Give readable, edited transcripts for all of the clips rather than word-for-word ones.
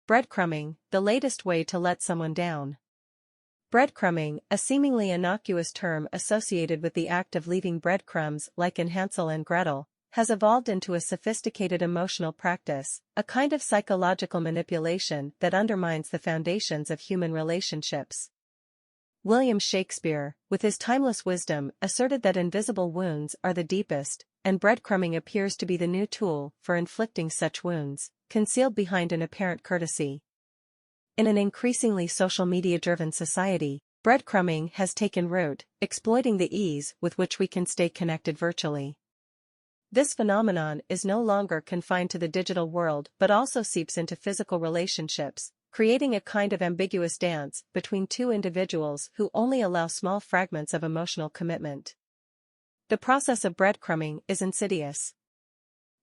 Breadcrumbing, the latest way to let someone down. Breadcrumbing, a seemingly innocuous term associated with the act of leaving breadcrumbs like in Hansel and Gretel, has evolved into a sophisticated emotional practice, a kind of psychological manipulation that undermines the foundations of human relationships. William Shakespeare, with his timeless wisdom, asserted that invisible wounds are the deepest, and breadcrumbing appears to be the new tool for inflicting such wounds, concealed behind an apparent courtesy. In an increasingly social media-driven society, breadcrumbing has taken root, exploiting the ease with which we can stay connected virtually. This phenomenon is no longer confined to the digital world but also seeps into physical relationships, creating a kind of ambiguous dance between two individuals who only allow small fragments of emotional commitment. The process of breadcrumbing is insidious.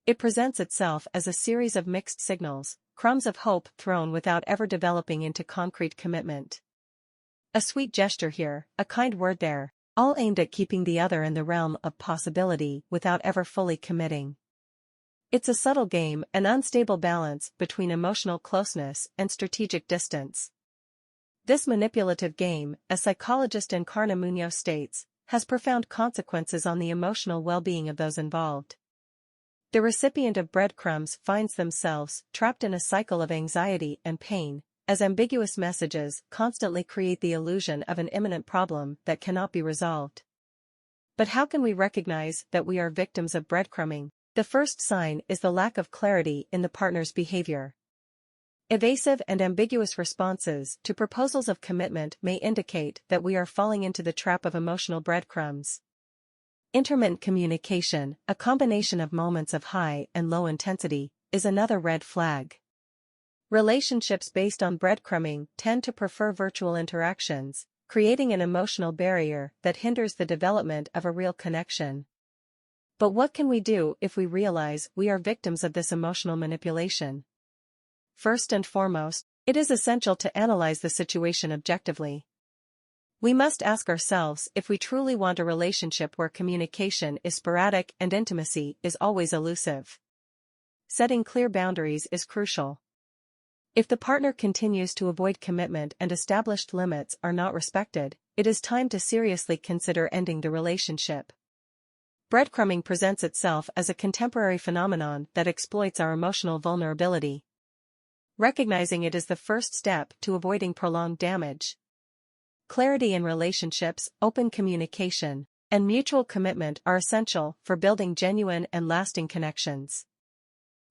It presents itself as a series of mixed signals, crumbs of hope thrown without ever developing into concrete commitment. A sweet gesture here, a kind word there, all aimed at keeping the other in the realm of possibility without ever fully committing. It's a subtle game, an unstable balance between emotional closeness and strategic distance. This manipulative game, as psychologist Encarna Munoz states, has profound consequences on the emotional well-being of those involved. The recipient of breadcrumbs finds themselves trapped in a cycle of anxiety and pain, as ambiguous messages constantly create the illusion of an imminent problem that cannot be resolved. But how can we recognize that we are victims of breadcrumbing? The first sign is the lack of clarity in the partner's behavior. Evasive and ambiguous responses to proposals of commitment may indicate that we are falling into the trap of emotional breadcrumbs. Intermittent communication, a combination of moments of high and low intensity, is another red flag. Relationships based on breadcrumbing tend to prefer virtual interactions, creating an emotional barrier that hinders the development of a real connection. But what can we do if we realize we are victims of this emotional manipulation? First and foremost, it is essential to analyze the situation objectively. We must ask ourselves if we truly want a relationship where communication is sporadic and intimacy is always elusive. Setting clear boundaries is crucial. If the partner continues to avoid commitment and established limits are not respected, it is time to seriously consider ending the relationship. Breadcrumbing presents itself as a contemporary phenomenon that exploits our emotional vulnerability. Recognizing it is the first step to avoiding prolonged damage. Clarity in relationships, open communication, and mutual commitment are essential for building genuine and lasting connections.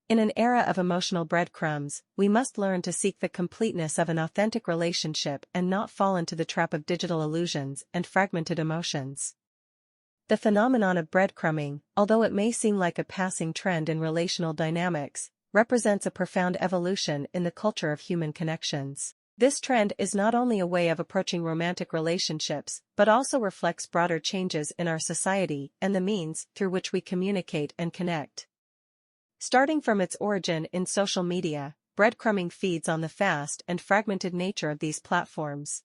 In an era of emotional breadcrumbs, we must learn to seek the completeness of an authentic relationship and not fall into the trap of digital illusions and fragmented emotions. The phenomenon of breadcrumbing, although it may seem like a passing trend in relational dynamics, represents a profound evolution in the culture of human connections. This trend is not only a way of approaching romantic relationships, but also reflects broader changes in our society and the means through which we communicate and connect. Starting from its origin in social media, breadcrumbing feeds on the fast and fragmented nature of these platforms.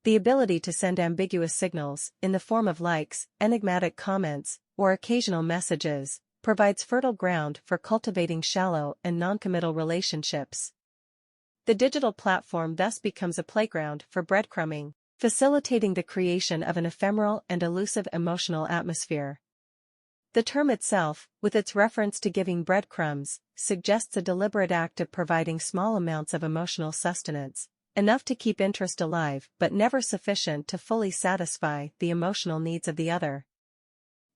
The ability to send ambiguous signals, in the form of likes, enigmatic comments, or occasional messages, provides fertile ground for cultivating shallow and non-committal relationships. The digital platform thus becomes a playground for breadcrumbing, facilitating the creation of an ephemeral and elusive emotional atmosphere. The term itself, with its reference to giving breadcrumbs, suggests a deliberate act of providing small amounts of emotional sustenance, enough to keep interest alive but never sufficient to fully satisfy the emotional needs of the other.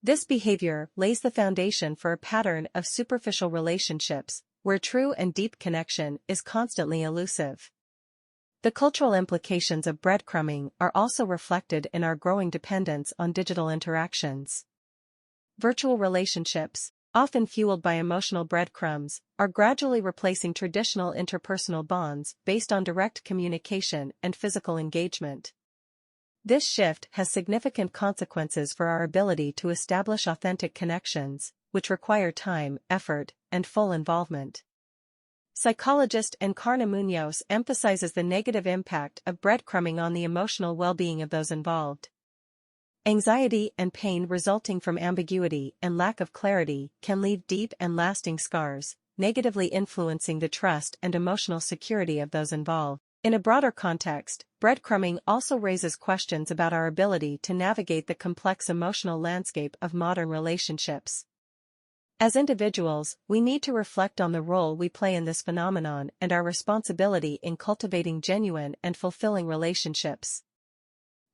This behavior lays the foundation for a pattern of superficial relationships, where true and deep connection is constantly elusive. The cultural implications of breadcrumbing are also reflected in our growing dependence on digital interactions. Virtual relationships, often fueled by emotional breadcrumbs, are gradually replacing traditional interpersonal bonds based on direct communication and physical engagement. This shift has significant consequences for our ability to establish authentic connections, which require time, effort, and full involvement. Psychologist Encarna Munoz emphasizes the negative impact of breadcrumbing on the emotional well-being of those involved. Anxiety and pain resulting from ambiguity and lack of clarity can leave deep and lasting scars, negatively influencing the trust and emotional security of those involved. In a broader context, breadcrumbing also raises questions about our ability to navigate the complex emotional landscape of modern relationships. As individuals, we need to reflect on the role we play in this phenomenon and our responsibility in cultivating genuine and fulfilling relationships.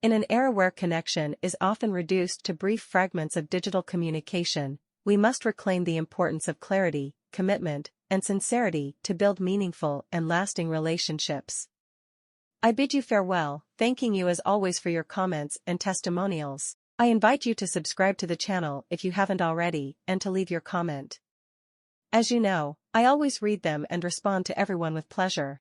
In an era where connection is often reduced to brief fragments of digital communication, we must reclaim the importance of clarity, commitment, and sincerity to build meaningful and lasting relationships. I bid you farewell, thanking you as always for your comments and testimonials. I invite you to subscribe to the channel if you haven't already, and to leave your comment. As you know, I always read them and respond to everyone with pleasure.